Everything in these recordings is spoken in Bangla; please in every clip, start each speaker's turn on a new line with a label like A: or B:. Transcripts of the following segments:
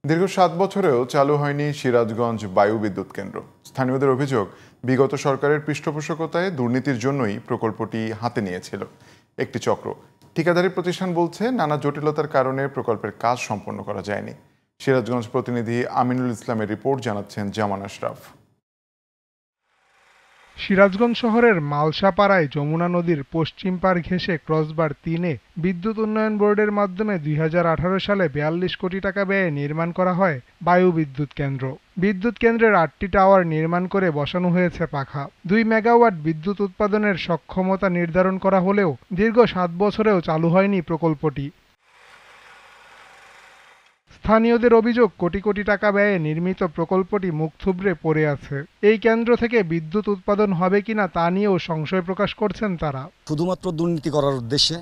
A: দীর্ঘ ৭ বছরেও চালু হয়নি সিরাজগঞ্জ বায়ু বিদ্যুৎ কেন্দ্র। স্থানীয়দের অভিযোগ, বিগত সরকারের পৃষ্ঠপোষকতায় দুর্নীতির জন্যই প্রকল্পটি হাতে নিয়েছিল একটি চক্র। ঠিকাদারি প্রতিষ্ঠান বলছে, নানা জটিলতার কারণে প্রকল্পের কাজ সম্পন্ন করা যায়নি। সিরাজগঞ্জ প্রতিনিধি আমিনুল ইসলামের রিপোর্ট, জানাচ্ছেন জামান আশরাফ।
B: সিরাজগঞ্জ শহরের মালসাপাড়ায় যমুনা নদীর পশ্চিম পাড় ঘেঁষে ক্রসবার ৩-এ বিদ্যুৎ উন্নয়ন বোর্ডের মাধ্যমে ২০১৮ সালে ৪২ কোটি টাকা ব্যয়ে নির্মাণ করা হয় বায়ু বিদ্যুৎ কেন্দ্র। বিদ্যুৎ কেন্দ্রের ৮টি টাওয়ার নির্মাণ করে বসানো হয়েছে পাখা। ২ মেগাওয়াট বিদ্যুৎ উৎপাদনের সক্ষমতা নির্ধারণ করা হলেও দীর্ঘ ৭ বছরেও চালু হয়নি প্রকল্পটি। স্থানীয়দের অভিযোগ, কোটি কোটি টাকা ব্যয়ে নির্মিত প্রকল্পটি মুখ থুবড়ে পড়ে আছে। এই কেন্দ্র থেকে বিদ্যুৎ উৎপাদন হবে কিনা তা নিয়েও সংশয় প্রকাশ করছেন তারা।
C: শুধুমাত্র দুর্নীতি করার উদ্দেশ্যে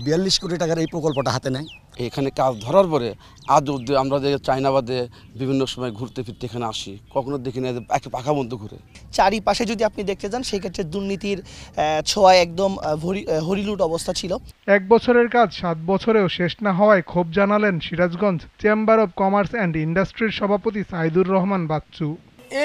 C: ৪২ কোটি টাকার এই প্রকল্পটা হাতে নেয়।
D: এখানে কাজ ধরার পরে আজ অব্দি আমরা যে চায়নাবাদে বিভিন্ন সময় ঘুরতে ফিরতে এখানে আসি, কখনো দেখি না একটা পাখা বন্ধ ঘুরে।
E: চারিপাশে যদি আপনি দেখতে যান, সেই ক্ষেত্রে দুর্নীতির ছোঁয়ায় একদম হরিলুট অবস্থা ছিল।
B: ১ বছরের কাজ ৭ বছরেও শেষ না হওয়ায় ক্ষোভ জানালেন Sirajganj chamber of commerce and ইন্ডাস্ট্রির সভাপতি সাইদুর রহমান বাচ্চু।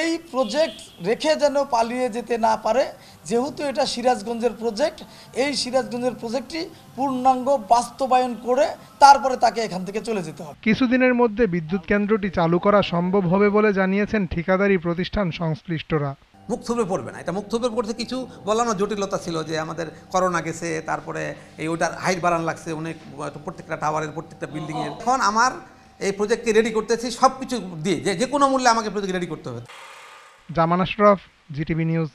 F: এই প্রজেক্ট রেখে যেন পালিয়ে যেতে না পারে, যেহেতু এটা সিরাজগঞ্জের প্রজেক্ট, এই সিরাজগঞ্জের প্রজেক্টটি পূর্ণাঙ্গ বাস্তবায়ন করে তারপরে তাকে এখান থেকে চলে যেতে হবে।
B: কিছুদিনের মধ্যে বিদ্যুৎ কেন্দ্রটি চালু করা সম্ভব হবে বলে জানিয়েছেন ঠিকাদারি প্রতিষ্ঠান সংশ্লিষ্টরা।
G: মুখ থুবড়ে পড়বে না, এটা মুখ থুবড়ে পড়তে কিছু বললাম না, জটিলতা ছিল যে আমাদের করোনা গেছে, তারপরে এই ওটার হাইট বাড়ান লাগছে অনেক, প্রত্যেকটা টাওয়ারের প্রত্যেকটা বিল্ডিংয়ের। এখন আমার এই প্রজেক্টকে রেডি করতেছি সব কিছু দিয়ে, যে কোনো মূল্যে আমাকে প্রজেক্ট রেডি করতে হবে।
B: জামান আশরাফ, জিটিভি নিউজ।